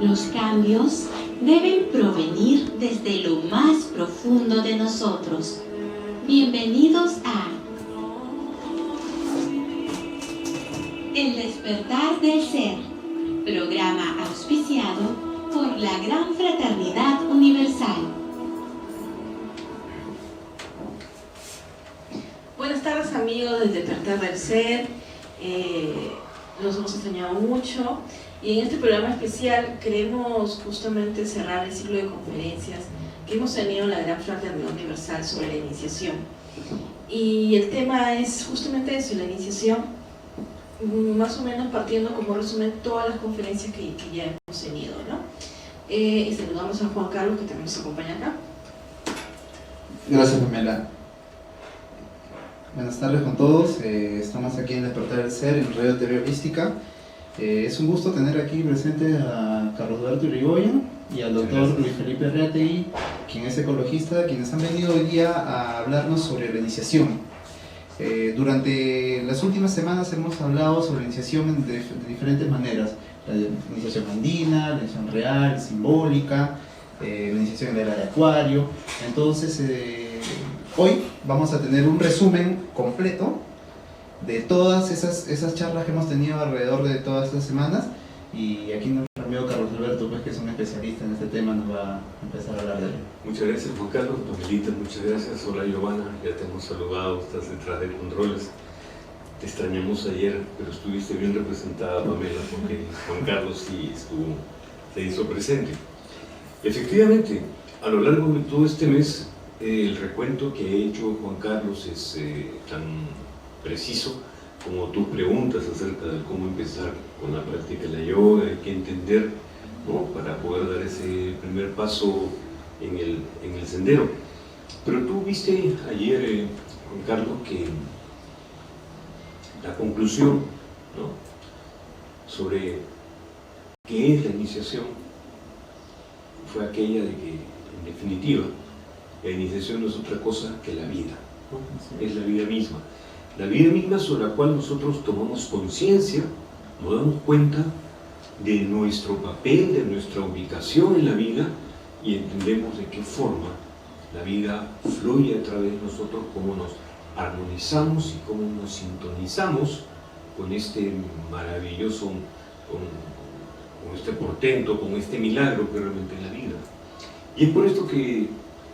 Los cambios deben provenir desde lo más profundo de nosotros. Bienvenidos a El Despertar del Ser, programa auspiciado por la Gran Fraternidad Universal. Buenas tardes, amigos del Despertar del Ser. Los hemos extrañado mucho y en este programa especial queremos justamente cerrar el ciclo de conferencias que hemos tenido en la Gran Fraternidad Universal sobre la iniciación. Y el tema es justamente eso, la iniciación, más o menos partiendo como resumen todas las conferencias que ya hemos tenido, ¿no? Y saludamos a Juan Carlos, que también nos acompaña acá. Gracias, Pamela. Buenas tardes con todos. Estamos aquí en Despertar del Ser, en Radio TV Holística. Es un gusto tener aquí presente a Carlos Alberto Irigoyen y al doctor Luis Felipe Reategui, quien es ecologista, quienes han venido hoy día a hablarnos sobre la iniciación. Durante las últimas semanas hemos hablado sobre la iniciación de diferentes maneras. La iniciación andina, la iniciación real, simbólica, la iniciación en la era de Acuario. Entonces, hoy vamos a tener un resumen completo de todas esas charlas que hemos tenido alrededor de todas estas semanas, y aquí nuestro amigo Carlos Alberto, pues, que es un especialista en este tema, nos va a empezar a hablar de ello. Muchas gracias, Juan Carlos. Pamelita, muchas gracias. Hola, Giovanna, ya te hemos saludado, estás detrás de controles. Te extrañamos ayer, pero estuviste bien representada, Pamela, porque Juan Carlos sí se hizo presente. Efectivamente, a lo largo de todo este mes, el recuento que ha hecho Juan Carlos es tan preciso como tus preguntas acerca de cómo empezar con la práctica de la yoga, hay que entender, ¿no?, para poder dar ese primer paso en el sendero. Pero tú viste ayer, Juan Carlos, que la conclusión, ¿no?, sobre qué es la iniciación fue aquella de que, en definitiva, la iniciación no es otra cosa que la vida, ¿no? Es la vida misma. La vida misma sobre la cual nosotros tomamos conciencia, nos damos cuenta de nuestro papel, de nuestra ubicación en la vida, y entendemos de qué forma la vida fluye a través de nosotros, cómo nos armonizamos y cómo nos sintonizamos con este maravilloso, con este portento, con este milagro que realmente es la vida. Y es por esto que,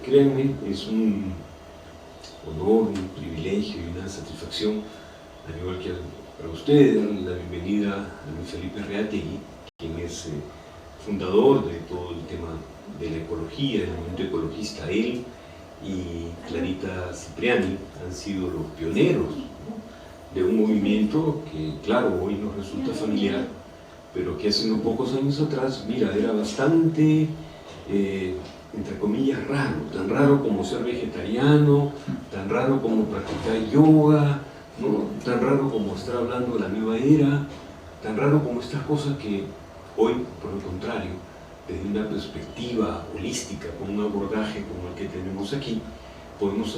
créanme, es un honor, un privilegio y una satisfacción, al igual que para ustedes, darle la bienvenida a Luis Felipe Reategui, quien es fundador de todo el tema de la ecología, del movimiento ecologista. Él y Clarita Cipriani han sido los pioneros, ¿no?, de un movimiento que, claro, hoy nos resulta familiar, pero que hace unos pocos años atrás, mira, era bastante entre comillas raro, tan raro como ser vegetariano, tan raro como practicar yoga, ¿no?, tan raro como estar hablando de la nueva era, tan raro como estas cosas que hoy, por el contrario, desde una perspectiva holística, con un abordaje como el que tenemos aquí, podemos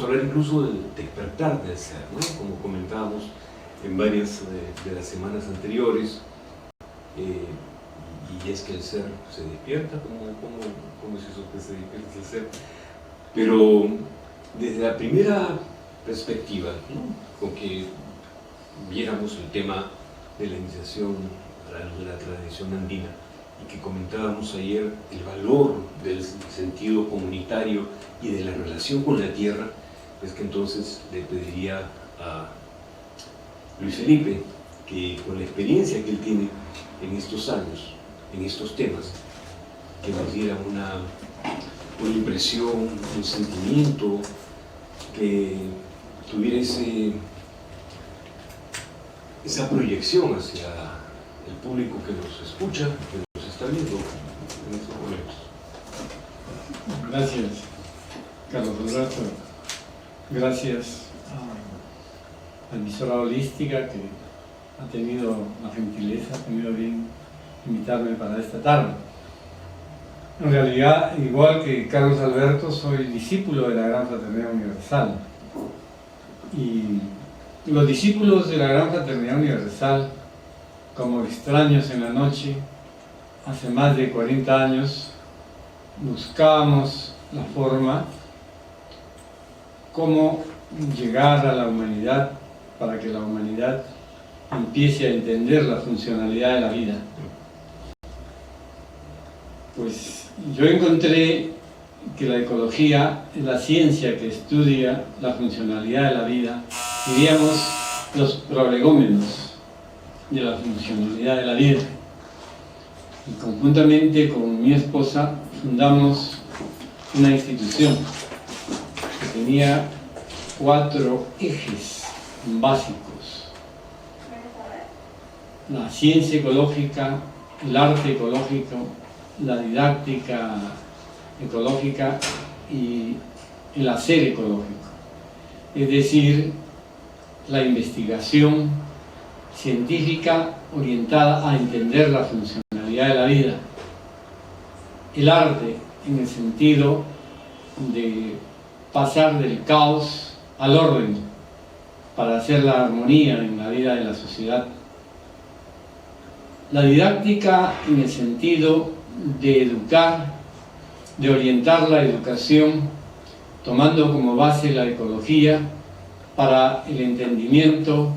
hablar incluso del despertar del ser, ¿no?, como comentábamos en varias de las semanas anteriores. Y es que el ser se despierta, ¿cómo es eso que se despierta el ser? Pero desde la primera perspectiva, ¿no?, con que viéramos el tema de la iniciación a la luz de la tradición andina, y que comentábamos ayer el valor del sentido comunitario y de la relación con la tierra, es que entonces le pediría a Luis Felipe que, con la experiencia que él tiene en estos años, en estos temas, que nos diera una impresión, un sentimiento, que tuviera esa proyección hacia el público que nos escucha, que nos está viendo en estos momentos. Gracias, Carlos Alberto. Gracias a la emisora holística, que ha tenido la gentileza, ha tenido bien invitarme para esta tarde. En realidad, igual que Carlos Alberto, soy discípulo de la Gran Fraternidad Universal. Y los discípulos de la Gran Fraternidad Universal, como extraños en la noche, hace más de 40 años, buscábamos la forma cómo llegar a la humanidad para que la humanidad empiece a entender la funcionalidad de la vida. Pues yo encontré que la ecología es la ciencia que estudia la funcionalidad de la vida, diríamos los prolegómenos de la funcionalidad de la vida. Y conjuntamente con mi esposa fundamos una institución que tenía 4 ejes básicos: la ciencia ecológica, el arte ecológico, la didáctica ecológica y el hacer ecológico, es decir, la investigación científica orientada a entender la funcionalidad de la vida, el arte en el sentido de pasar del caos al orden para hacer la armonía en la vida de la sociedad, la didáctica en el sentido de educar, de orientar la educación tomando como base la ecología para el entendimiento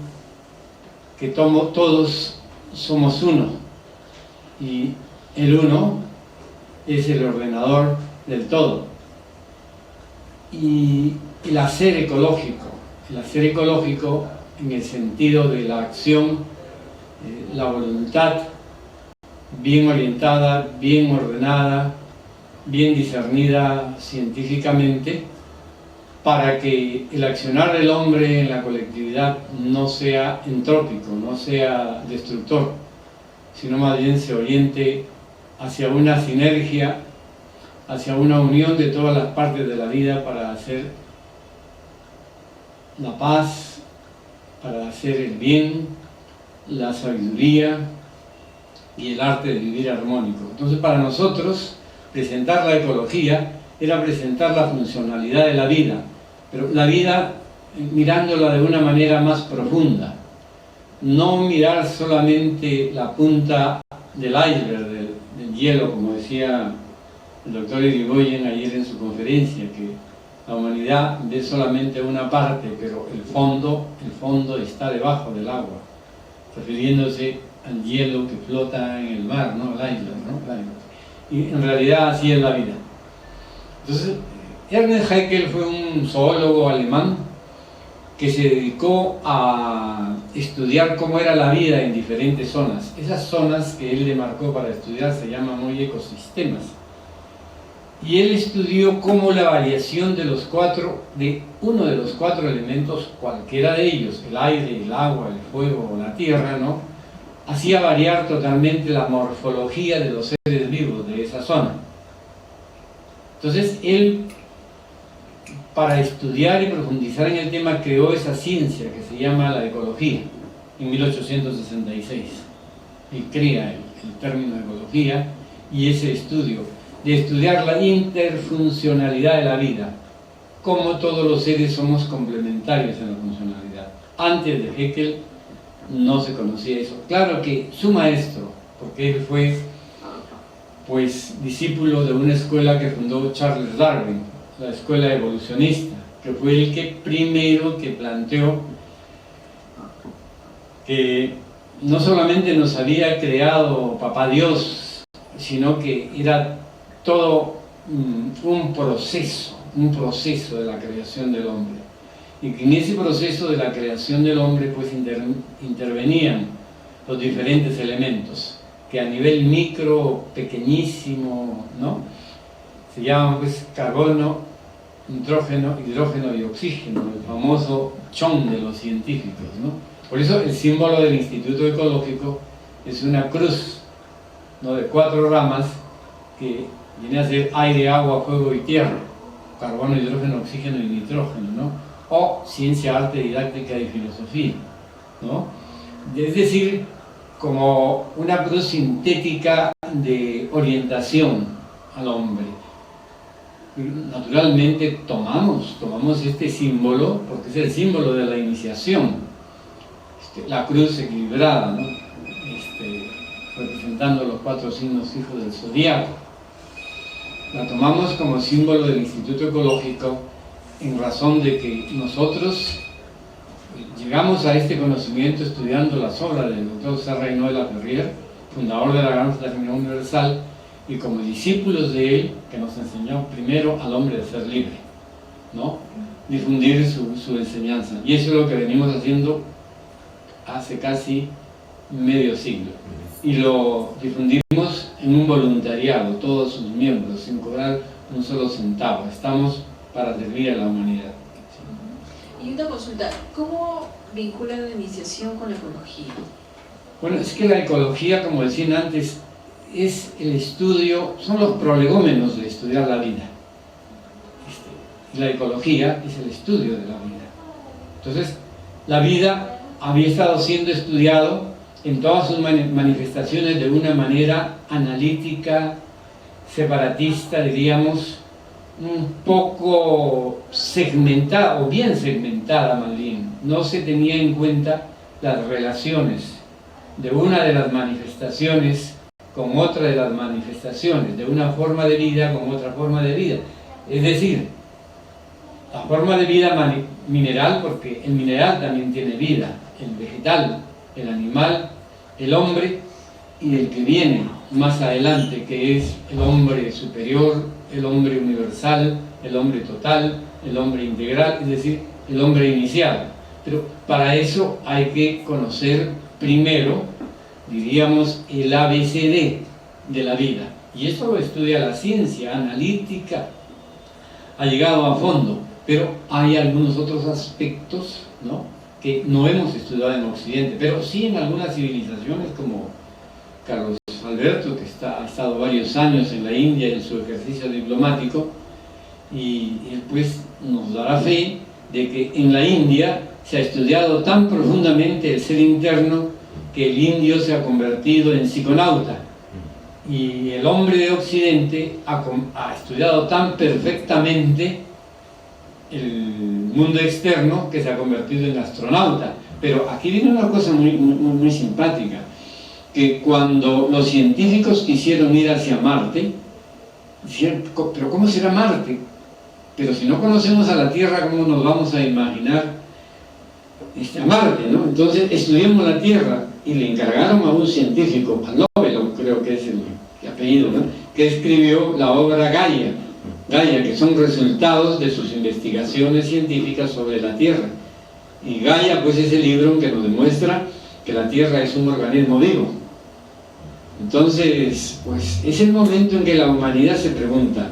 que todos somos uno y el uno es el ordenador del todo. Y el hacer ecológico en el sentido de la acción, la voluntad bien orientada, bien ordenada, bien discernida científicamente, para que el accionar del hombre en la colectividad no sea entrópico, no sea destructor, sino más bien se oriente hacia una sinergia, hacia una unión de todas las partes de la vida para hacer la paz, para hacer el bien, la sabiduría y el arte de vivir armónico. Entonces, para nosotros, presentar la ecología era presentar la funcionalidad de la vida, pero la vida mirándola de una manera más profunda, no mirar solamente la punta del iceberg, del hielo, como decía el doctor Irigoyen ayer en su conferencia, que la humanidad ve solamente una parte, pero el fondo está debajo del agua, refiriéndose al hielo que flota en el mar, ¿no? El iceberg, ¿no? Y en realidad así es la vida. Entonces, Ernest Haeckel fue un zoólogo alemán que se dedicó a estudiar cómo era la vida en diferentes zonas. Esas zonas que él le marcó para estudiar se llaman hoy ecosistemas. Y él estudió cómo la variación de uno de los 4 elementos, cualquiera de ellos, el aire, el agua, el fuego o la tierra, ¿no?, hacía variar totalmente la morfología de los seres vivos de esa zona. Entonces él, para estudiar y profundizar en el tema, creó esa ciencia que se llama la ecología en 1866. Él crea el término ecología y ese estudio de estudiar la interfuncionalidad de la vida, cómo todos los seres somos complementarios en la funcionalidad. Antes de Haeckel no se conocía eso. Claro que su maestro, porque él fue pues discípulo de una escuela que fundó Charles Darwin, la escuela evolucionista, que fue el que primero que planteó que no solamente nos había creado Papá Dios, sino que era todo un proceso de la creación del hombre, y que en ese proceso de la creación del hombre pues intervenían los diferentes elementos que a nivel micro, pequeñísimo, ¿no?, se llaman pues carbono, nitrógeno, hidrógeno y oxígeno, el famoso chon de los científicos, ¿no? Por eso el símbolo del Instituto Ecológico es una cruz, ¿no?, de 4 ramas que viene a ser aire, agua, fuego y tierra, carbono, hidrógeno, oxígeno y nitrógeno, ¿no?, o ciencia, arte, didáctica y filosofía, ¿no? Es decir, como una cruz sintética de orientación al hombre. Naturalmente tomamos este símbolo porque es el símbolo de la iniciación, la cruz equilibrada, ¿no? representando los 4 signos fijos del zodiaco. La tomamos como símbolo del Instituto Ecológico en razón de que nosotros llegamos a este conocimiento estudiando las obras del Dr. José Reynold de la Ferrier, fundador de la Gran Fraternidad Universal, y como discípulos de él, que nos enseñó primero al hombre a ser libre, ¿no? Difundir su enseñanza. Y eso es lo que venimos haciendo hace casi medio siglo. Y lo difundimos en un voluntariado, todos sus miembros, sin cobrar un solo centavo. Estamos para servir a la humanidad. Y una consulta, ¿cómo vinculan la iniciación con la ecología? Bueno, es que la ecología, como decían antes, es el estudio, son los prolegómenos de estudiar la vida. La ecología es el estudio de la vida. Entonces, la vida había estado siendo estudiado en todas sus manifestaciones de una manera analítica, separatista, diríamos, un poco segmentada, o bien segmentada más bien. No se tenía en cuenta las relaciones de una de las manifestaciones con otra de las manifestaciones, de una forma de vida con otra forma de vida. Es decir, la forma de vida mineral, porque el mineral también tiene vida, el vegetal, el animal, el hombre y el que viene más adelante, que es el hombre superior, el hombre universal, el hombre total, el hombre integral, es decir, el hombre inicial. Pero para eso hay que conocer primero, diríamos, el ABCD de la vida. Y eso lo estudia la ciencia analítica, ha llegado a fondo, pero hay algunos otros aspectos, ¿no?, que no hemos estudiado en Occidente, pero sí en algunas civilizaciones como Carlos Alberto, que ha estado varios años en la India en su ejercicio diplomático, y él pues nos dará fe de que en la India se ha estudiado tan profundamente el ser interno que el indio se ha convertido en psiconauta, y el hombre de Occidente ha estudiado tan perfectamente el mundo externo que se ha convertido en astronauta. Pero aquí viene una cosa muy simpática, que cuando los científicos quisieron ir hacia Marte, decían, pero ¿cómo será Marte? Pero si no conocemos a la Tierra, ¿cómo nos vamos a imaginar a Marte, ¿no? Entonces estudiamos la Tierra, y le encargaron a un científico, a Nobel, creo que es el apellido, ¿no?, que escribió la obra Gaia, que son resultados de sus investigaciones científicas sobre la Tierra. Y Gaia pues es el libro que nos demuestra que la Tierra es un organismo vivo. Entonces, pues es el momento en que la humanidad se pregunta,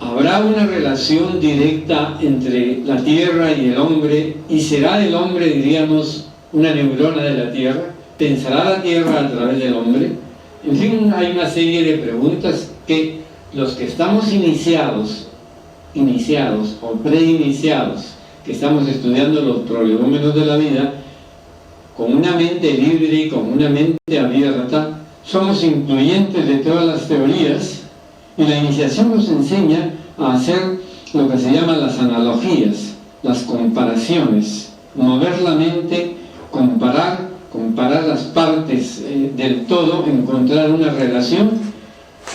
¿habrá una relación directa entre la Tierra y el hombre? ¿Y será el hombre, diríamos, una neurona de la Tierra? ¿Pensará la Tierra a través del hombre? En fin, hay una serie de preguntas que los que estamos iniciados o preiniciados, que estamos estudiando los prolegómenos de la vida, con una mente libre y con una mente abierta, somos incluyentes de todas las teorías, y la iniciación nos enseña a hacer lo que se llaman las analogías, las comparaciones, mover la mente, comparar las partes del todo, encontrar una relación,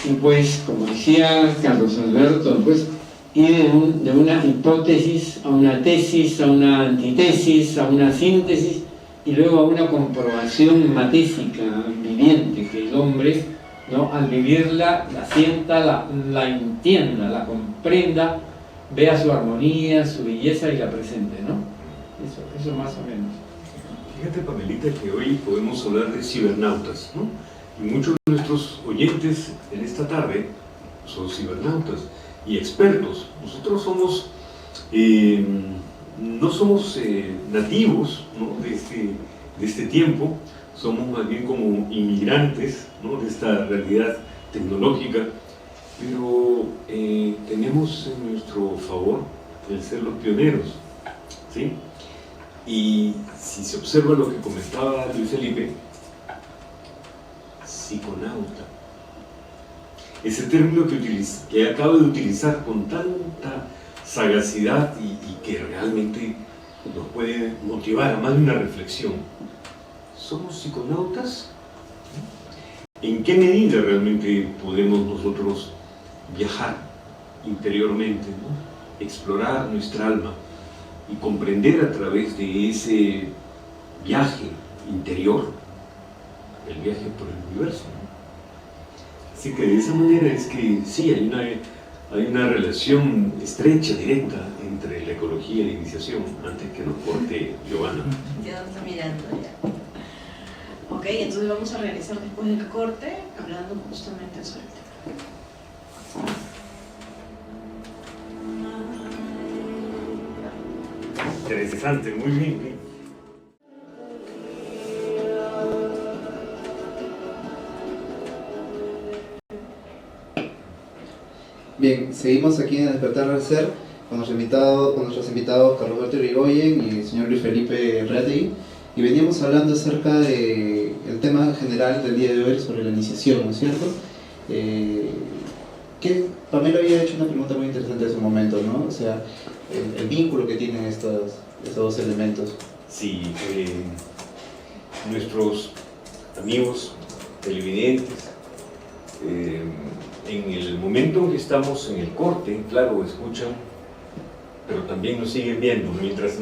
y pues, como decía Carlos Alberto, pues ir de una hipótesis a una tesis, a una antitesis, a una síntesis, y luego a una comprobación matésica, viviente, que el hombre, ¿no?, al vivirla, la sienta, la entienda, la comprenda, vea su armonía, su belleza y la presente, ¿no? Eso más o menos. Fíjate, Pamelita, que hoy podemos hablar de cibernautas, ¿no? Y muchos de nuestros oyentes en esta tarde son cibernautas y expertos. Nosotros somos, no somos nativos, ¿no?, de este tiempo, somos más bien como inmigrantes, ¿no?, de esta realidad tecnológica, pero tenemos en nuestro favor el ser los pioneros, ¿sí? Y si se observa lo que comentaba Luis Felipe, psiconauta, ese término que acabo de utilizar con tanta sagacidad y que realmente nos puede motivar a más de una reflexión. ¿Somos psiconautas ¿En qué medida realmente podemos nosotros viajar interiormente, ¿no? Explorar nuestra alma y comprender a través de ese viaje interior el viaje por el universo, ¿no? Así que de esa manera es que sí, hay una relación estrecha, directa entre la ecología y la iniciación, antes que nos corte Giovanna. Ya nos está mirando ya. Ok, entonces vamos a regresar después del corte hablando justamente sobre el tema. Interesante, muy bien. Bien, seguimos aquí en Despertar al Ser con nuestros invitados Carlos Alberto Irigoyen y el señor Luis Felipe Reategui, y veníamos hablando acerca del tema general del día de hoy sobre la iniciación, ¿no es cierto? Pamela había hecho una pregunta muy interesante hace un momento, ¿no? O sea, el vínculo que tienen estos dos elementos. Sí, nuestros amigos televidentes, en el momento en que estamos en el corte, claro, escuchan, pero también nos siguen viendo, mientras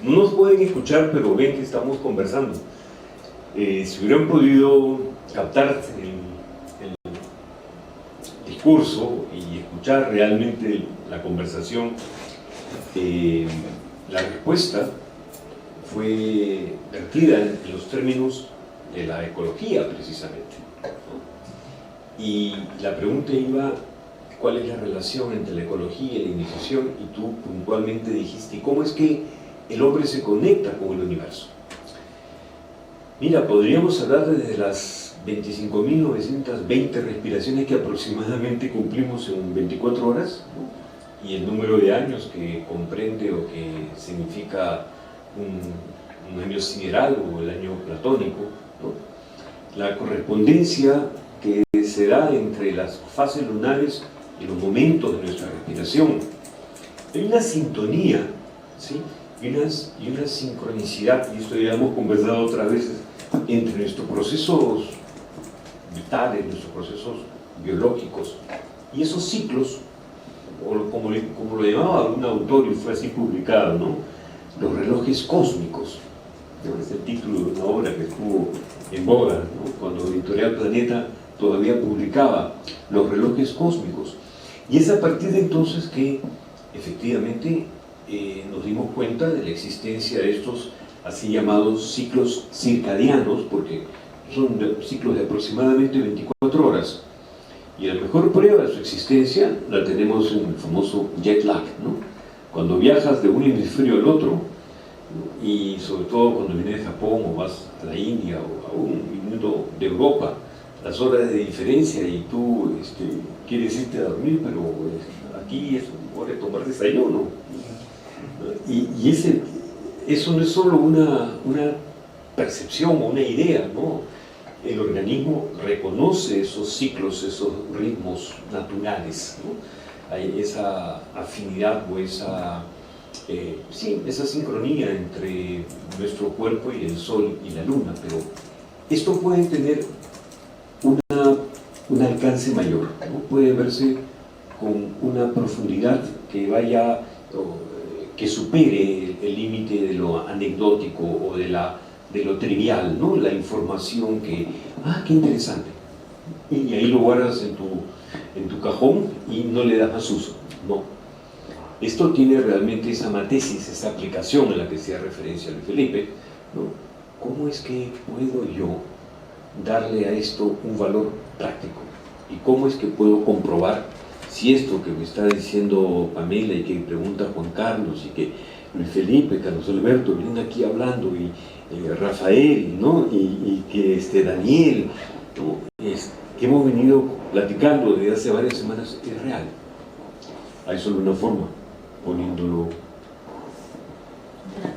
no nos pueden escuchar, pero ven que estamos conversando. Si hubieran podido captar el discurso y escuchar realmente la conversación, la respuesta fue vertida en los términos de la ecología, precisamente, ¿no? Y la pregunta iba: ¿cuál es la relación entre la ecología y la iniciación? Y tú puntualmente dijiste: ¿cómo es que el hombre se conecta con el universo? Mira, podríamos hablar desde las 25.920 respiraciones que aproximadamente cumplimos en 24 horas, ¿no? Y el número de años que comprende o que significa un año sideral o el año platónico, ¿no? La correspondencia que se da entre las fases lunares y los momentos de nuestra respiración. Hay una sintonía, ¿sí? y una sincronicidad, y esto ya hemos conversado otras veces, entre nuestros procesos vitales, nuestros procesos biológicos y esos ciclos, o como lo llamaba un autor y fue así publicado, ¿no? Los relojes cósmicos. Es el título de una obra que estuvo en boga, ¿no? Cuando Editorial Planeta todavía publicaba Los relojes cósmicos. Y es a partir de entonces que efectivamente nos dimos cuenta de la existencia de estos así llamados ciclos circadianos, porque son ciclos de aproximadamente 24 horas. Y la mejor prueba de su existencia la tenemos en el famoso jet lag, ¿no? Cuando viajas de un hemisferio al otro, y sobre todo cuando vienes de Japón o vas a la India o a un minuto de Europa, las horas de diferencia, y tú quieres irte a dormir, pero aquí es hora de tomar desayuno. Y eso no es solo una percepción o una idea, ¿no? El organismo reconoce esos ciclos, esos ritmos naturales, ¿no? Hay esa afinidad o esa sincronía entre nuestro cuerpo y el sol y la luna, pero esto puede tener un alcance mayor, ¿no? Puede verse con una profundidad que vaya, que supere el límite de lo anecdótico o de lo trivial, ¿no? La información que, qué interesante, y ahí lo guardas en tu cajón y no le das más uso. No, esto tiene realmente esa matesis, esa aplicación a la que hacía referencia Luis Felipe, ¿no? ¿Cómo es que puedo yo darle a esto un valor práctico? ¿Y cómo es que puedo comprobar si esto que me está diciendo Pamela y que pregunta Juan Carlos y que Luis Felipe, Carlos Alberto vienen aquí hablando, y Rafael, ¿no? y que Daniel, ¿no? Que hemos venido platicando desde hace varias semanas, es real? Hay solo una forma: poniéndolo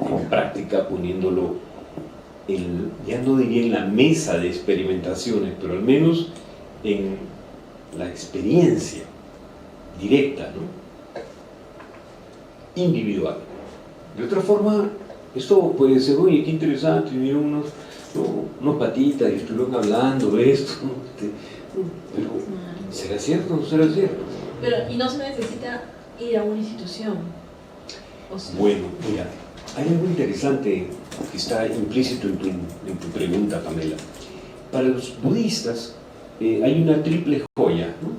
en práctica, poniéndolo ya no diría en la mesa de experimentaciones, pero al menos en la experiencia directa, ¿no? Individual. De otra forma, esto puede ser: oye, qué interesante, vinieron ¿no? Patitas, y estuvieron hablando de esto, ¿no? Pero, ¿será cierto o no será cierto? Pero, y no se necesita ir a una institución. O sea, Bueno, mira, hay algo interesante que está implícito en tu pregunta, Pamela. Para los budistas hay una triple joya, ¿no?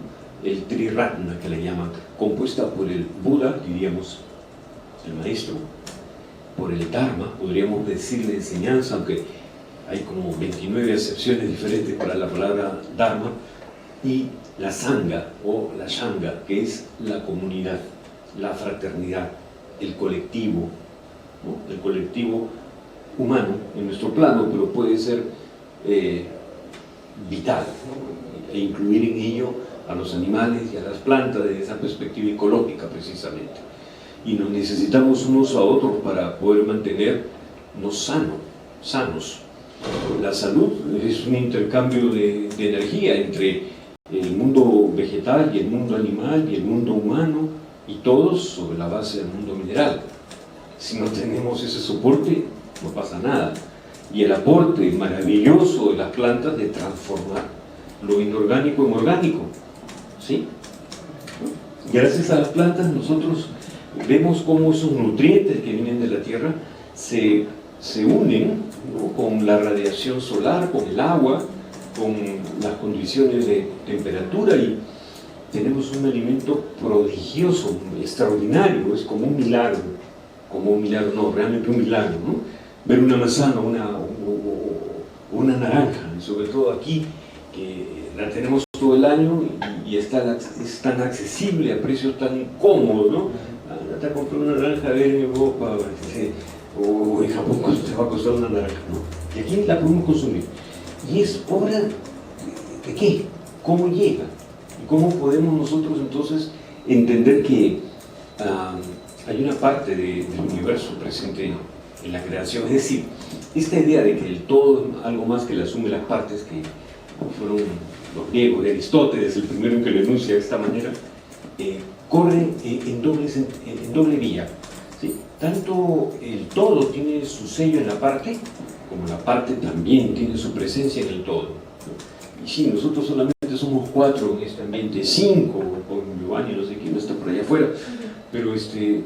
El Triratna, que le llaman, compuesta por el Buda, diríamos, el maestro, por el Dharma, podríamos decirle enseñanza, aunque hay como 29 acepciones diferentes para la palabra Dharma, y la Sangha o la Shanga, que es la comunidad, la fraternidad, el colectivo, ¿no? El colectivo humano en nuestro plano, pero puede ser vital, ¿no? E incluir en ello a los animales y a las plantas desde esa perspectiva ecológica precisamente. Y nos necesitamos unos a otros para poder mantenernos sanos. La salud es un intercambio de energía entre el mundo vegetal y el mundo animal y el mundo humano, y todos sobre la base del mundo mineral. Si no tenemos ese soporte, no pasa nada. Y el aporte maravilloso de las plantas de transformar lo inorgánico en orgánico, ¿sí? Gracias a las plantas nosotros vemos cómo esos nutrientes que vienen de la tierra se unen, ¿no? Con la radiación solar, con el agua, con las condiciones de temperatura, y tenemos un alimento prodigioso, extraordinario. Es como un milagro, no, realmente un milagro, ¿no? Ver una manzana, una naranja, y sobre todo aquí, que la tenemos todo el año y es tan accesible a precios tan cómodos, ¿no? Andate a comprar una naranja a ver en Europa o en Japón cuánto te va a costar una naranja, ¿no? Y aquí la podemos consumir. Y es obra de qué, cómo llega, y cómo podemos nosotros entonces entender que hay una parte del universo presente en la creación. Es decir, esta idea de que el todo es algo más que la suma de las partes, que fueron los griegos, de Aristóteles, el primero en que lo enuncia de esta manera, corre en doble vía, ¿sí? Tanto el todo tiene su sello en la parte, como la parte también tiene su presencia en el todo, ¿no? Y sí, nosotros solamente somos 4 en este ambiente, 5 con Giovanni, no sé quién está por allá afuera, pero este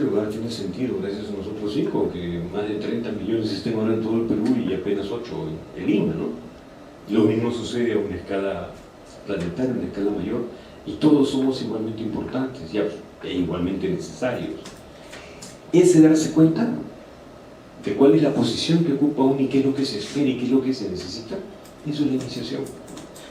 lugar tiene sentido gracias a nosotros 5, que más de 30 millones estén ahora en todo el Perú y apenas 8 en Lima, ¿no? Lo mismo sucede a una escala planetaria, a una escala mayor, y todos somos igualmente importantes e igualmente necesarios. Ese darse cuenta de cuál es la posición que ocupa uno y qué es lo que se espera y qué es lo que se necesita, eso es la iniciación.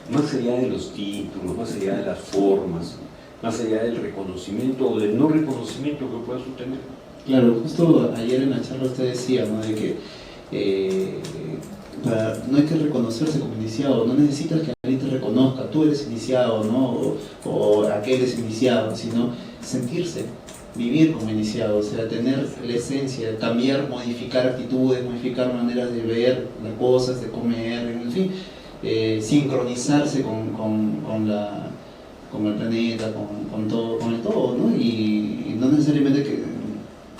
Más allá de los títulos, más allá de las formas, más allá del reconocimiento o del no reconocimiento que pueda sostener. Claro, justo ayer en la charla usted decía, ¿no? De que no hay que reconocerse como iniciado, no necesitas que alguien te reconozca, tú eres iniciado, ¿no? O aquel es iniciado, sino sentirse, vivir como iniciado, o sea, tener la esencia, cambiar, modificar actitudes, modificar maneras de ver las cosas, de comer, en fin, sincronizarse con el planeta, con todo, con el todo, ¿no? Y no necesariamente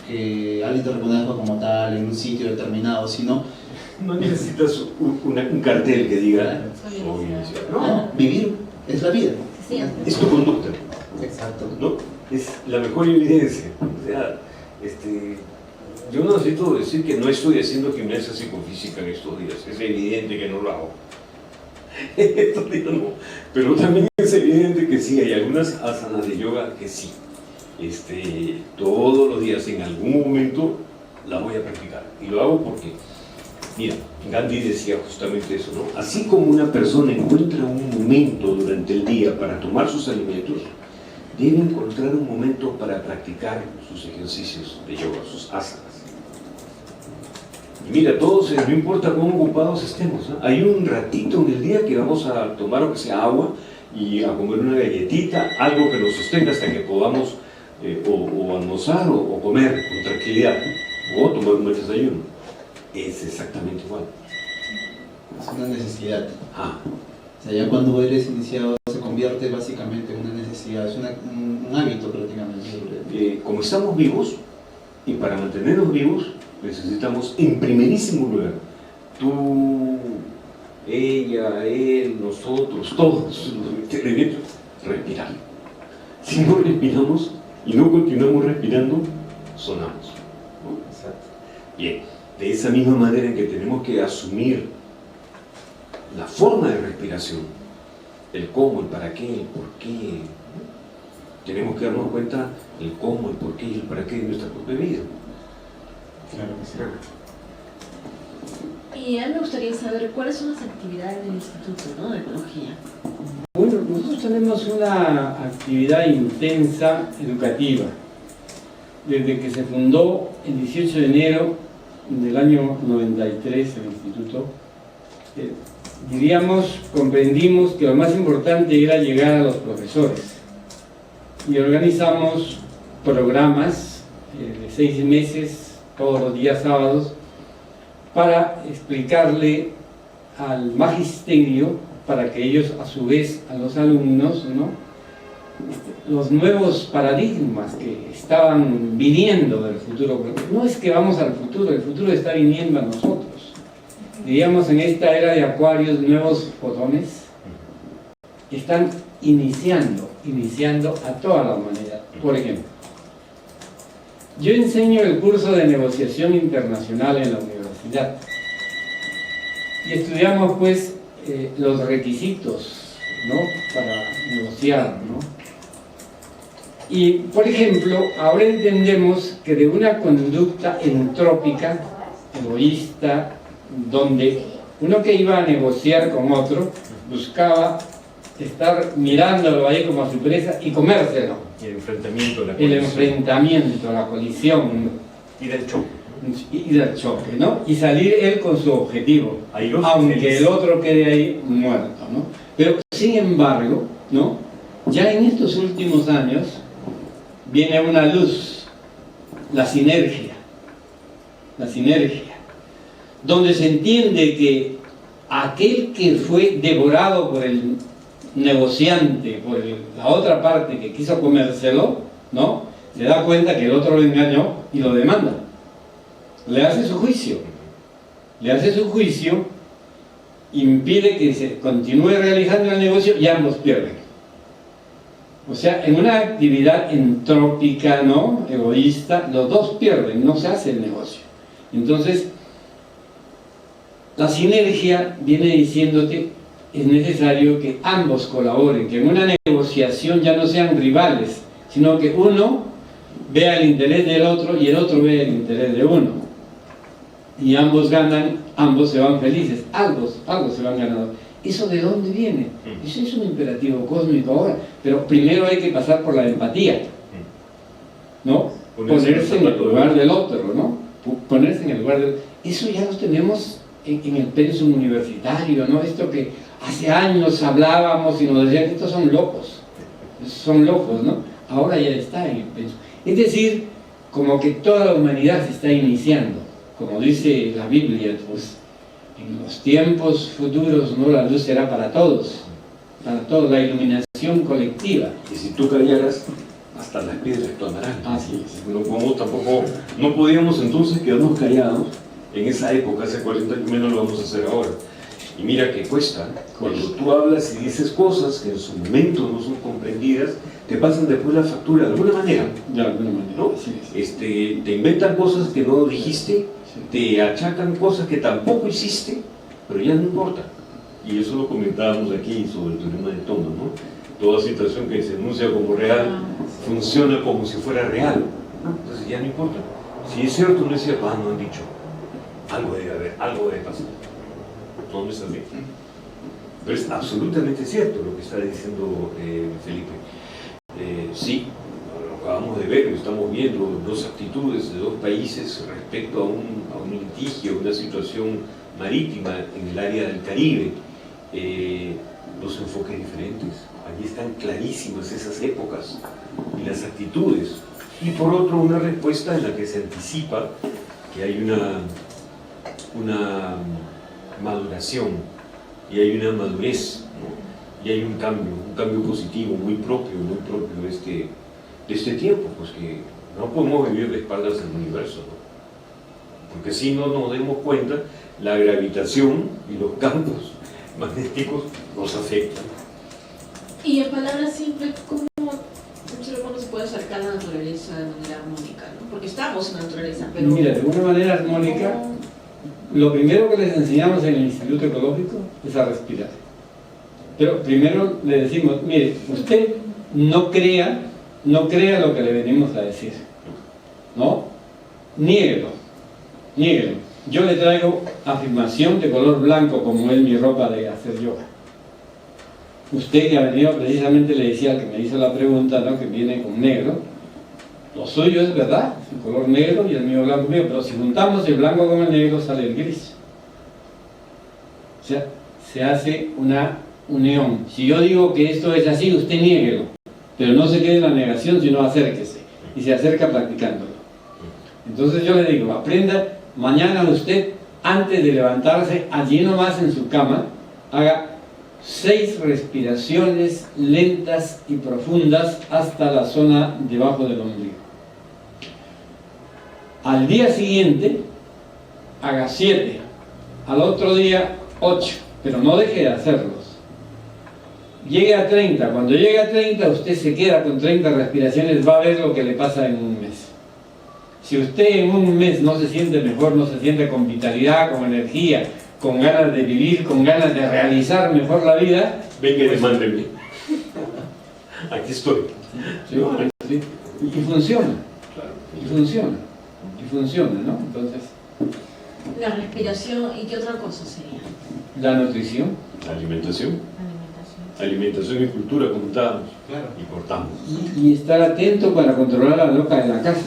que alguien te reconozca como tal en un sitio determinado, sino no necesitas un cartel que diga claro. soy iniciado. No, vivir es la vida. Sí. Es tu conducta. Exacto. ¿No? Es la mejor evidencia. O sea, yo no necesito decir que no estoy haciendo gimnasia psicofísica en estos días. Es evidente que no lo hago. Estos días no. Pero también es evidente que sí, hay algunas asanas de yoga que sí. Todos los días en algún momento la voy a practicar. Y lo hago porque, mira, Gandhi decía justamente eso, ¿no? Así como una persona encuentra un momento durante el día para tomar sus alimentos, debe encontrar un momento para practicar sus ejercicios de yoga, sus asanas. Y mira, todos, no importa cómo ocupados estemos, ¿no? Hay un ratito en el día que vamos a tomar, aunque sea agua, y a comer una galletita, algo que nos sostenga hasta que podamos o almorzar o comer con tranquilidad, o tomar un buen desayuno. Es exactamente igual. Es una necesidad. Ah. O sea, ya cuando eres iniciado se convierte básicamente en una necesidad, es un hábito prácticamente. Como estamos vivos, y para mantenernos vivos, necesitamos en primerísimo lugar tú, ella, él, nosotros, todos los elementos, respirar. Si no respiramos y no continuamos respirando, sonamos, ¿no? Exacto. Bien, de esa misma manera en que tenemos que asumir la forma de respiración, el cómo, el para qué, el por qué, ¿no? Tenemos que darnos cuenta el cómo, el por qué y el para qué de nuestra propia vida. Claro que sí. Y a mí me gustaría saber cuáles son las actividades del Instituto, ¿no?, de Ecología. Bueno, nosotros tenemos una actividad intensa educativa. Desde que se fundó el 18 de enero del año 93 el Instituto, diríamos, comprendimos que lo más importante era llegar a los profesores. Y organizamos programas de 6 meses, todos los días sábados, para explicarle al magisterio, para que ellos a su vez a los alumnos, ¿no?, los nuevos paradigmas que estaban viniendo del futuro. Porque no es que vamos al futuro, el futuro está viniendo a nosotros. Diríamos, en esta era de Acuarios, nuevos fotones están iniciando a toda la humanidad. Por ejemplo, yo enseño el curso de negociación internacional en la universidad y estudiamos pues los requisitos, ¿no?, para negociar, ¿no? Y por ejemplo, ahora entendemos que de una conducta entrópica, egoísta, donde uno que iba a negociar con otro buscaba estar mirándolo ahí como a su presa y comérselo. Y el enfrentamiento, La colisión. Y del choque. Y del choque, ¿no? Y salir él con su objetivo, aunque feliz. el otro quede ahí muerto, ¿no? Pero sin embargo, ¿no?, ya en estos últimos años viene una luz, la sinergia, donde se entiende que aquel que fue devorado por el negociante, por la otra parte que quiso comérselo, ¿no?, se da cuenta que el otro lo engañó y lo demanda. Le hace su juicio, impide que se continúe realizando el negocio y ambos pierden. O sea, en una actividad entrópica, ¿no?, egoísta, los dos pierden, no se hace el negocio. Entonces, la sinergia viene diciéndote, es necesario que ambos colaboren, que en una negociación ya no sean rivales, sino que uno vea el interés del otro y el otro vea el interés de uno. Y ambos ganan, ambos se van felices, ambos se van ganando. ¿Eso de dónde viene? Eso es un imperativo cósmico ahora, pero primero hay que pasar por la empatía, ¿no? Ponerse en el lugar del otro, ¿no? Ponerse en el lugar del... Eso ya lo tenemos en el pensum universitario, ¿no? Esto que hace años hablábamos y nos decían que estos son locos, ¿no? Ahora ya está en el pensum. Es decir, como que toda la humanidad se está iniciando, como dice la Biblia, pues en los tiempos futuros, ¿no?, la luz será para todos, la iluminación colectiva. Y si tú callaras, hasta las piedras clamarán. Así es. No podíamos entonces quedarnos callados en esa época, hace 40 años, menos lo vamos a hacer ahora. Y mira que cuesta, cuando tú hablas y dices cosas que en su momento no son comprendidas, te pasan después la factura de alguna manera. De alguna manera, ¿no? sí, sí. Te inventan cosas que no dijiste, te achacan cosas que tampoco hiciste, pero ya no importa. Y eso lo comentábamos aquí sobre el teorema de Thomas, ¿no? Toda situación que se enuncia como real funciona como si fuera real. Entonces ya no importa. Si es cierto o no es cierto, no han dicho. Algo debe haber, algo debe pasar. No me salvé. Pero es absolutamente cierto lo que está diciendo Felipe. Sí, lo acabamos de ver, lo estamos viendo, dos actitudes de dos países respecto a un litigio, una situación marítima en el área del Caribe. Dos enfoques diferentes. Allí están clarísimas esas épocas y las actitudes. Y por otro, una respuesta en la que se anticipa que hay una maduración y hay una madurez, ¿no? Y hay un cambio positivo muy propio de este tiempo, pues que no podemos vivir de espaldas al universo, ¿no? Porque si no nos demos cuenta la gravitación y los campos magnéticos nos afectan. Y en palabras simples, ¿cómo un ser humano se puede acercar a la naturaleza de manera armónica, ¿no? Porque estamos en la naturaleza, pero... Mira, de una manera armónica, ¿cómo? lo primero que les enseñamos en el Instituto Ecológico es a respirar. Pero primero le decimos, mire, usted no crea lo que le venimos a decir, ¿no? Niéguelo. Yo le traigo afirmación de color blanco, como es mi ropa de hacer yoga. Usted que ha venido, precisamente le decía al que me hizo la pregunta, ¿no?, que viene con negro. Lo suyo es verdad, el color negro y el mío blanco mío, pero si juntamos el blanco con el negro sale el gris. O sea, se hace una unión. Si yo digo que esto es así, usted niéguelo, pero no se quede en la negación, sino acérquese, y se acerca practicándolo. Entonces yo le digo, aprenda, mañana usted, antes de levantarse, allí nomás en su cama, haga 6 respiraciones lentas y profundas hasta la zona debajo del ombligo. Al día siguiente, haga 7, al otro día 8, pero no deje de hacerlos. Llegue a 30, cuando llegue a 30 usted se queda con 30 respiraciones, va a ver lo que le pasa en un mes. Si usted en un mes no se siente mejor, no se siente con vitalidad, con energía, con ganas de vivir, con ganas de realizar mejor la vida, Venga y demándeme. Aquí estoy. sí, sí, y funciona, ¿no? Entonces, La respiración, ¿y qué otra cosa sería? la nutrición, Alimentación. Alimentación. Alimentación y cultura, contamos Claro. y cortamos. y estar atento para controlar a la loca de la casa,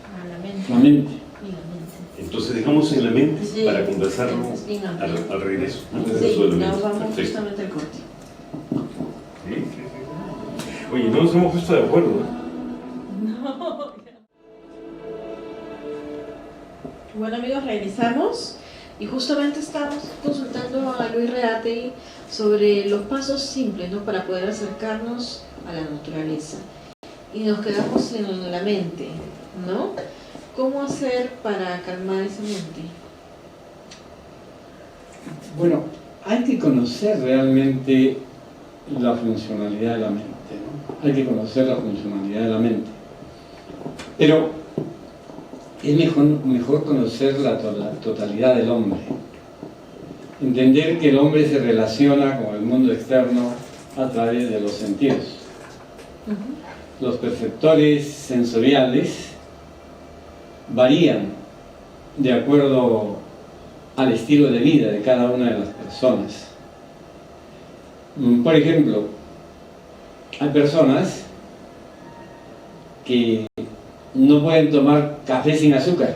Ah, la mente. la mente. Y la mente. Entonces dejamos en la mente Sí, para conversarlo es bien amplio. al regreso. Al Sí, regreso de la nos mente. vamos Perfecto. justamente al corte. Sí, sí, sí. Oye, no nos hemos puesto de acuerdo, ¿eh? Bueno amigos, regresamos y justamente estamos consultando a Luis Reategui sobre los pasos simples, ¿no?, para poder acercarnos a la naturaleza. Y nos quedamos en la mente, ¿no? ¿Cómo hacer para calmar esa mente? Bueno, hay que conocer realmente la funcionalidad de la mente, ¿no? Hay que conocer la funcionalidad de la mente. Pero es mejor conocer la totalidad del hombre. Entender que el hombre se relaciona con el mundo externo a través de los sentidos. Los perceptores sensoriales varían de acuerdo al estilo de vida de cada una de las personas. Por ejemplo, hay personas que no pueden tomar café sin azúcar,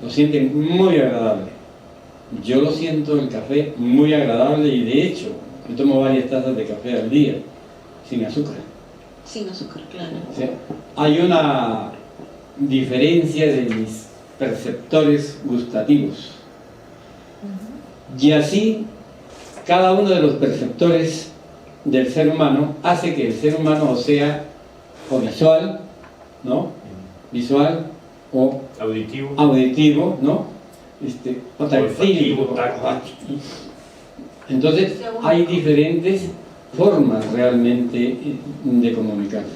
lo sienten muy agradable. Yo lo siento el café muy agradable y de hecho yo tomo varias tazas de café al día sin azúcar. Sin azúcar, claro. O sea, hay una diferencia de mis perceptores gustativos. Y así, cada uno de los perceptores del ser humano hace que el ser humano sea o visual, ¿no? Visual o Auditivo. ¿no? O táctil. Olfativo, táctil. Entonces, hay diferentes formas realmente de comunicarse.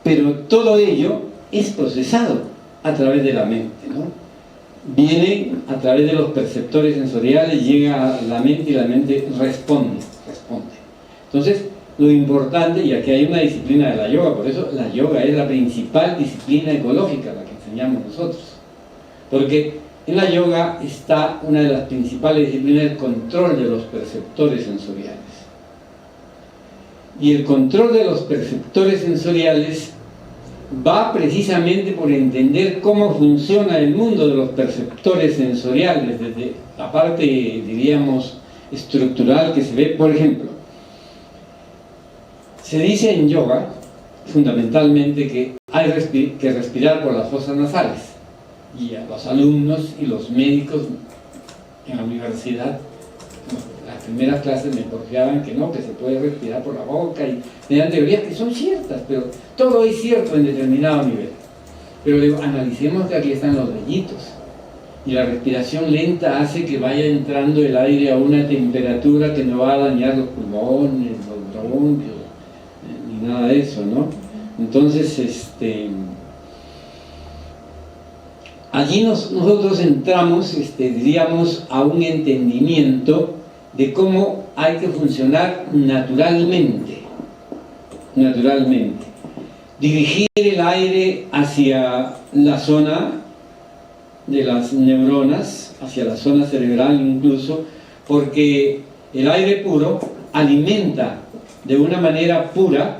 Pero todo ello es procesado a través de la mente, ¿no? Viene a través de los perceptores sensoriales, llega a la mente y la mente responde. Entonces, lo importante, y aquí hay una disciplina de la yoga, por eso la yoga es la principal disciplina ecológica, la que enseñamos nosotros. Porque en la yoga está una de las principales disciplinas, el control de los perceptores sensoriales. Y el control de los perceptores sensoriales va precisamente por entender cómo funciona el mundo de los perceptores sensoriales, desde la parte, diríamos, estructural que se ve. Por ejemplo, se dice en yoga, fundamentalmente, que hay que respirar por las fosas nasales. Y a los alumnos y los médicos en la universidad, las primeras clases me porfiaban que no, que se puede respirar por la boca, y me dan teorías que son ciertas, pero todo es cierto en determinado nivel. Pero digo, analicemos que aquí están los vellitos. y la respiración lenta hace que vaya entrando el aire a una temperatura que no va a dañar los pulmones, los bronquios, ni nada de eso, ¿no? Entonces, allí nosotros entramos, diríamos, a un entendimiento de cómo hay que funcionar naturalmente. Dirigir el aire hacia la zona de las neuronas, hacia la zona cerebral incluso, porque el aire puro alimenta de una manera pura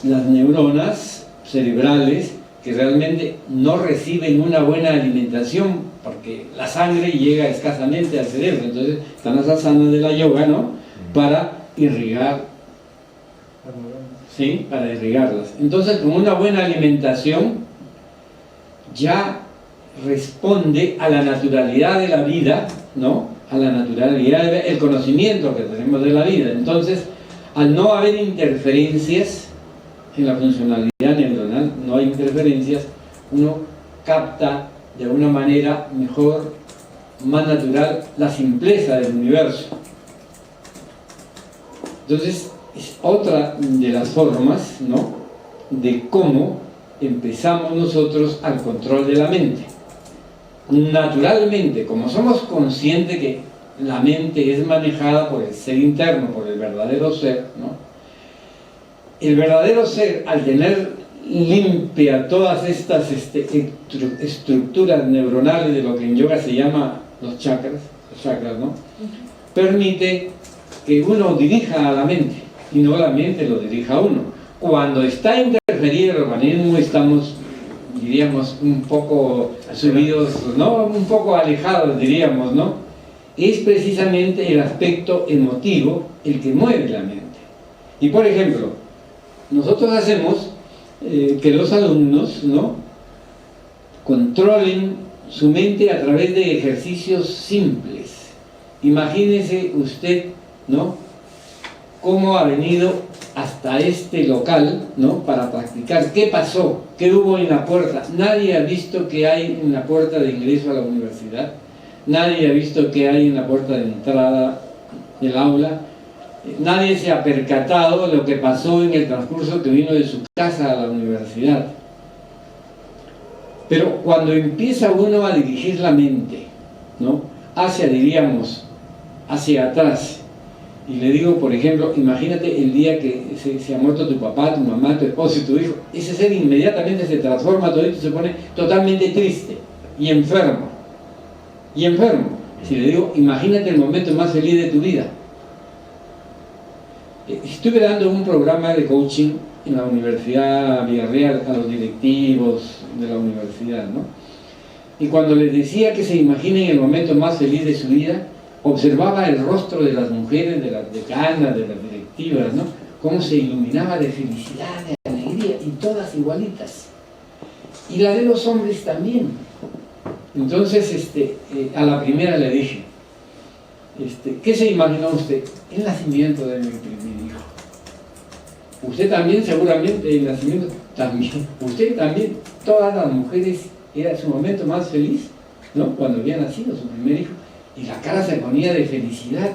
las neuronas cerebrales que realmente no reciben una buena alimentación porque la sangre llega escasamente al cerebro. Entonces están las asanas de la yoga, ¿no?, para irrigar, ¿sí?, para irrigarlas. Entonces, con una buena alimentación ya responde a la naturalidad de la vida, ¿no?, a la naturalidad del conocimiento que tenemos de la vida. Entonces, al no haber interferencias en la funcionalidad neuronal, no hay interferencias, uno capta de una manera mejor, más natural, la simpleza del universo. Entonces, es otra de las formas, ¿no?, de cómo empezamos nosotros al control de la mente. Naturalmente, como somos conscientes que la mente es manejada por el ser interno, por el verdadero ser, ¿no?, el verdadero ser, al tener limpia todas estas estructuras neuronales de lo que en yoga se llama los chakras, ¿no?, permite que uno dirija a la mente y no la mente lo dirija a uno. Cuando está interferido el organismo, estamos, diríamos, un poco subidos, ¿no?, un poco alejados, diríamos, ¿no? Es precisamente el aspecto emotivo el que mueve la mente. Y por ejemplo, nosotros hacemos que los alumnos, ¿no?, controlen su mente a través de ejercicios simples. Imagínese usted, ¿no?, cómo ha venido hasta este local, ¿no?, para practicar. ¿Qué pasó? ¿Qué hubo en la puerta? Nadie ha visto qué hay en la puerta de ingreso a la universidad. Nadie ha visto qué hay en la puerta de entrada del aula. Nadie se ha percatado de lo que pasó en el transcurso que vino de su casa a la universidad. Pero cuando empieza uno a dirigir la mente, ¿no?, hacia, diríamos, hacia atrás, y le digo, por ejemplo, imagínate el día que se ha muerto tu papá, tu mamá, tu esposo y tu hijo, ese ser inmediatamente se transforma todo y se pone totalmente triste y enfermo. Si le digo, imagínate el momento más feliz de tu vida. Estuve dando un programa de coaching en la Universidad Villarreal a los directivos de la universidad, ¿no? Y cuando les decía que se imaginen el momento más feliz de su vida, observaba el rostro de las mujeres, de las decanas, de las directivas, ¿no?, cómo se iluminaba de felicidad, de alegría, y todas igualitas. Y la de los hombres también. Entonces, a la primera le dije, ¿qué se imaginó usted? El nacimiento de mi primer hijo. Usted también, seguramente, el nacimiento también. Usted también, todas las mujeres, era su momento más feliz, ¿no?, cuando había nacido su primer hijo. Y la cara se ponía de felicidad,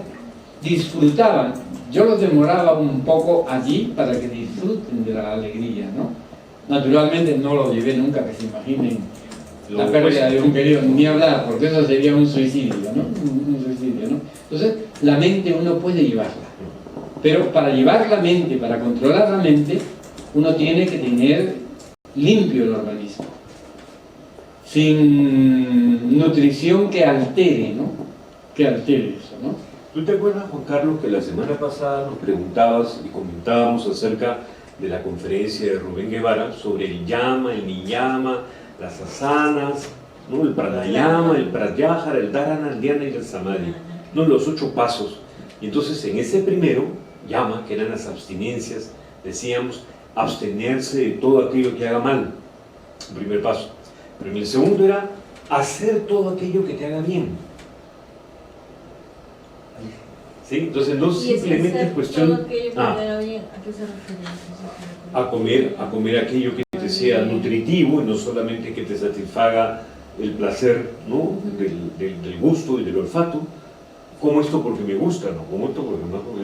disfrutaban. Yo los demoraba un poco allí para que disfruten de la alegría, ¿no? Naturalmente no los llevé nunca que se imaginen la pérdida de un querido, ni hablar, porque eso sería un suicidio, ¿no? Un suicidio, ¿no? Entonces, la mente uno puede llevarla, pero para llevar la mente, para controlar la mente, uno tiene que tener limpio el organismo, sin nutrición que altere, ¿no?, que altere eso, ¿no? ¿Tú te acuerdas, Juan Carlos, que la semana pasada nos preguntabas y comentábamos acerca de la conferencia de Rubén Guevara sobre el yama, el niyama, las asanas, ¿no?, el pranayama, el pratyahara, el dharana, el dhyana y el samadhi, ¿no?, los 8 pasos? Y entonces en ese primero, yama, que eran las abstinencias, decíamos abstenerse de todo aquello que haga mal, el primer paso. Pero en el segundo era hacer todo aquello que te haga bien. ¿Sí? Entonces no simplemente es cuestión todo aquello que te haga bien. ¿A qué se refiere? A comer aquello que te sea nutritivo y no solamente que te satisfaga el placer, ¿no? del gusto y del olfato, como esto porque me gusta, no como esto porque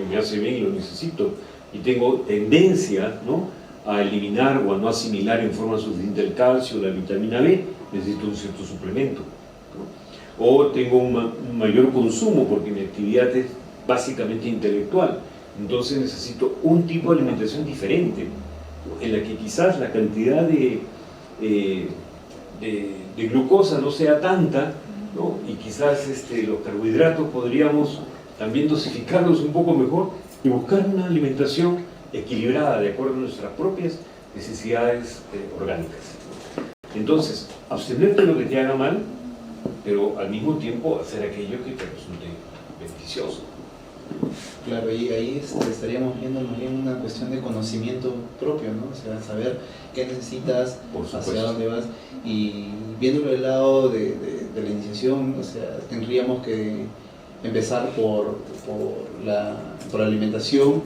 me hace bien y lo necesito, y tengo tendencia, ¿no? a eliminar o a no asimilar en forma suficiente el calcio, la vitamina B, necesito un cierto suplemento, ¿no? O tengo un mayor consumo porque mi actividad es básicamente intelectual, entonces necesito un tipo de alimentación diferente, ¿no? en la que quizás la cantidad de glucosa no sea tanta, ¿no? y quizás los carbohidratos podríamos también dosificarlos un poco mejor y buscar una alimentación equilibrada de acuerdo a nuestras propias necesidades orgánicas. Entonces, abstenerte de lo que te haga mal, pero al mismo tiempo hacer aquello que te resulte beneficioso. Claro, y ahí estaríamos viendo más bien una cuestión de conocimiento propio, ¿no? O sea, saber qué necesitas, hacia dónde vas, y viéndolo del lado de la iniciación, o sea, tendríamos que empezar por la alimentación,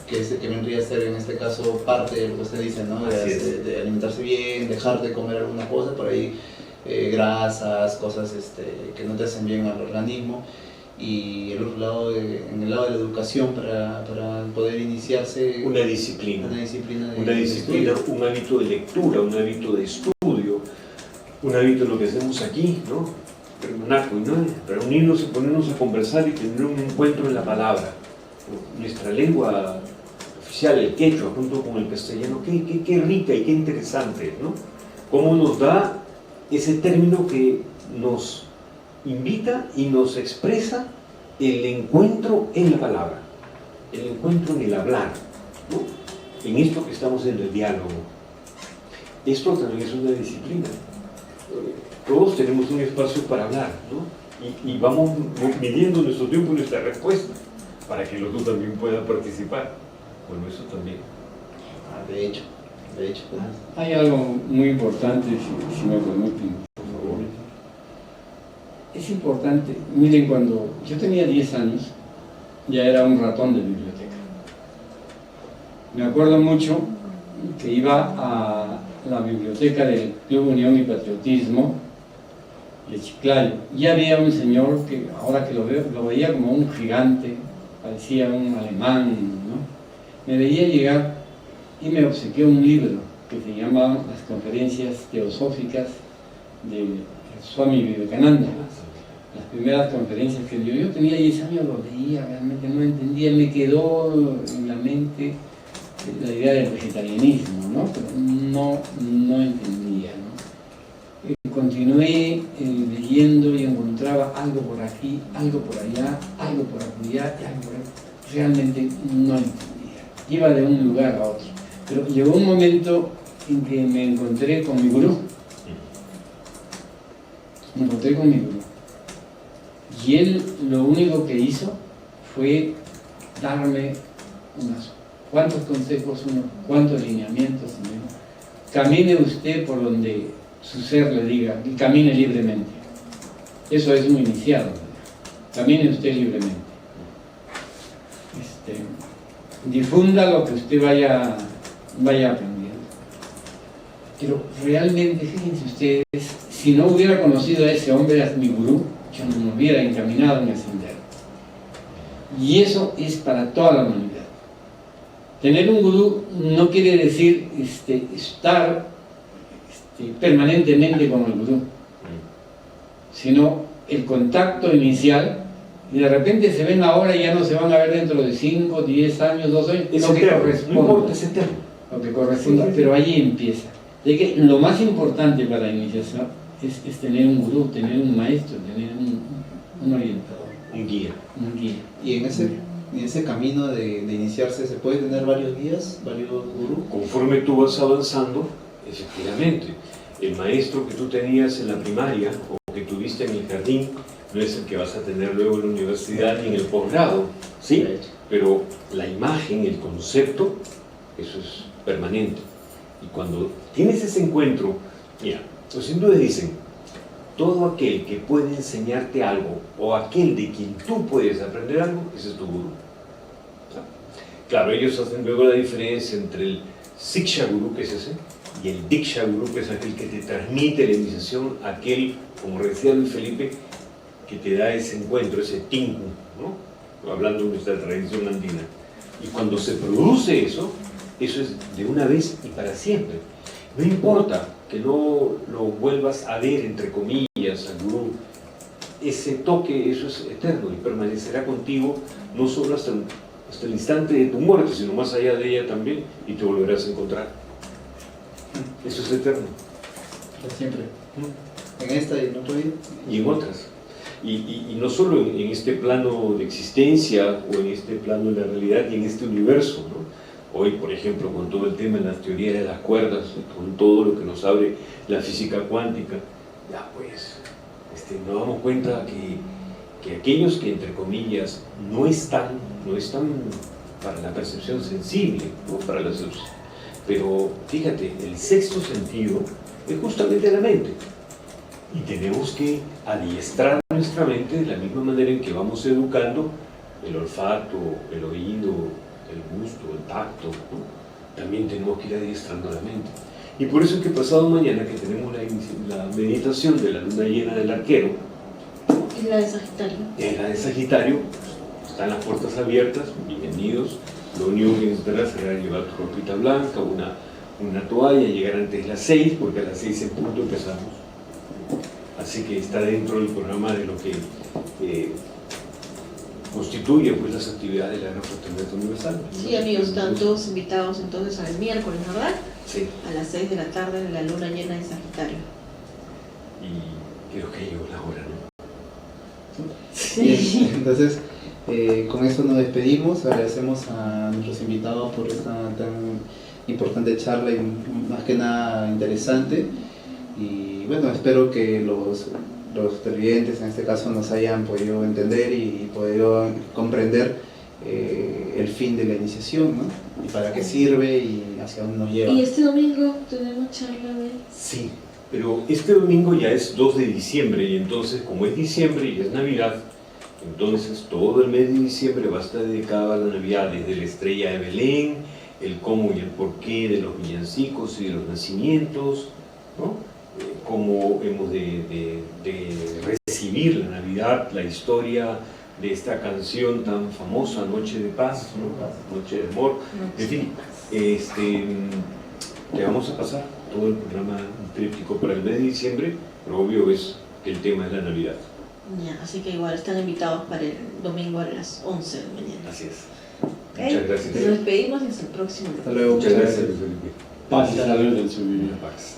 que vendría a ser en este caso parte de lo que usted dice, ¿no? De alimentarse bien, dejar de comer alguna cosa, por ahí grasas, cosas que no te hacen bien al organismo. Y el otro lado, en el lado de la educación, para poder iniciarse una disciplina, estudio. un hábito de lectura, un hábito de estudio, un hábito de lo que hacemos aquí, ¿no? Reunirnos y ponernos a conversar y tener un encuentro en la palabra. Nuestra lengua oficial, el quechua, junto con el castellano, qué rica y qué interesante, ¿no? Cómo nos da ese término que nos invita y nos expresa el encuentro en la palabra, el encuentro en el hablar, ¿no? En esto que estamos en el diálogo. Esto también es una disciplina. Todos tenemos un espacio para hablar, ¿no? y vamos midiendo nuestro tiempo y nuestra respuesta para que los dos también puedan participar. Bueno, eso también. De hecho. Hay algo muy importante, si me permiten, por favor. Es importante, miren, cuando yo tenía 10 años, ya era un ratón de biblioteca. Me acuerdo mucho que iba a la biblioteca del Club Unión y Patriotismo de Chiclayo, y había un señor que, ahora que lo veo, lo veía como un gigante, parecía un alemán, ¿no? Me veía llegar y me obsequió un libro que se llama Las Conferencias Teosóficas de Swami Vivekananda. Las primeras conferencias que dio, yo tenía 10 años, lo leía, realmente no entendía, me quedó en la mente la idea del vegetarianismo, ¿no? Pero no entendía, ¿no? Continué leyendo y encontraba algo por aquí, algo por allá, algo por allá, y algo por allá. Realmente no entendía. Iba de un lugar a otro. Pero llegó un momento en que me encontré con mi gurú. Y él lo único que hizo fue darme unos cuantos consejos, unos cuantos lineamientos. Camine usted por donde su ser le diga, y camine libremente. Eso es muy iniciado. Camine usted libremente. Difunda lo que usted vaya aprendiendo. Pero realmente, fíjense ustedes, si no hubiera conocido a ese hombre, a mi gurú, yo no me hubiera encaminado en el sendero. Y eso es para toda la humanidad. Tener un gurú no quiere decir estar permanentemente con el gurú, sino el contacto inicial, y de repente se ven ahora y ya no se van a ver dentro de 5, 10 años, 2 años, lo que corresponda. No importa, es eterno. Lo que corresponda, pero allí empieza. De que lo más importante para la iniciación es tener un gurú, tener un maestro, tener un orientador. Un guía. Y en ese camino de iniciarse, ¿se puede tener varios guías, varios gurús? Conforme tú vas avanzando, efectivamente, el maestro que tú tenías en la primaria o que tuviste en el jardín no es el que vas a tener luego en la universidad ni en el posgrado, ¿sí? Pero la imagen, el concepto, eso es permanente. Y cuando tienes ese encuentro, mira, los hindúes dicen, todo aquel que puede enseñarte algo o aquel de quien tú puedes aprender algo, ese es tu gurú. Claro, ellos hacen luego la diferencia entre el Siksha Guru, que es ese, Y el Diksha Guru es aquel que te transmite la iniciación, aquel, como decía Luis Felipe, que te da ese encuentro, ese tinku, ¿no? Hablando de nuestra tradición andina. Y cuando se produce eso, eso es de una vez y para siempre. No importa que no lo vuelvas a ver, entre comillas, al Gurú, ese toque, eso es eterno y permanecerá contigo no solo hasta el instante de tu muerte, sino más allá de ella también, y te volverás a encontrar. Eso es eterno. Por siempre. En esta y en otro vida. Y en otras. Y no solo en este plano de existencia o en este plano de la realidad y en este universo, ¿no? Hoy, por ejemplo, con todo el tema de la teoría de las cuerdas, con todo lo que nos abre la física cuántica, ya pues nos damos cuenta que aquellos que, entre comillas, no están para la percepción sensible, ¿no? Para la pero fíjate, el sexto sentido es justamente la mente. Y tenemos que adiestrar nuestra mente de la misma manera en que vamos educando el olfato, el oído, el gusto, el tacto, ¿no? También tenemos que ir adiestrando la mente. Y por eso es que pasado mañana, que tenemos la meditación de la luna llena del arquero, Es la de Sagitario. en la de Sagitario, están las puertas abiertas, bienvenidos. Lo único que necesitarás será llevar tu ropita blanca, una toalla, llegar antes de las 6, porque a las 6 en punto empezamos. Así que está dentro del programa de lo que constituye pues las actividades de la Gran Fraternidad Universal. Sí, amigos, están todos invitados entonces al miércoles, ¿verdad? Sí. A las 6 de la tarde en la luna llena de Sagitario. Y creo que llegó la hora, ¿no? Sí. Entonces, con eso nos despedimos. Agradecemos a nuestros invitados por esta tan importante charla y más que nada interesante. Y bueno, espero que los televidentes en este caso nos hayan podido entender y podido comprender el fin de la iniciación, ¿no? Y para qué sirve y hacia dónde nos lleva. Y este domingo tenemos charla de... Sí, pero este domingo ya es 2 de diciembre y entonces, como es diciembre y es Navidad, entonces todo el mes de diciembre va a estar dedicado a la Navidad, desde la estrella de Belén, el cómo y el porqué de los villancicos y de los nacimientos, ¿no? Cómo hemos de recibir la Navidad, la historia de esta canción tan famosa, Noche de Paz, ¿no? Noche de Amor, en fin, le vamos a pasar todo el programa tríptico para el mes de diciembre, pero obvio es que el tema es la Navidad. Ya, así que igual están invitados para el domingo a las 11 de la mañana. Así es. ¿Okay? Muchas gracias. Nos despedimos y hasta el próximo. Hasta luego. Muchas gracias, Luis Felipe. Paz y salud en su vida. Paz.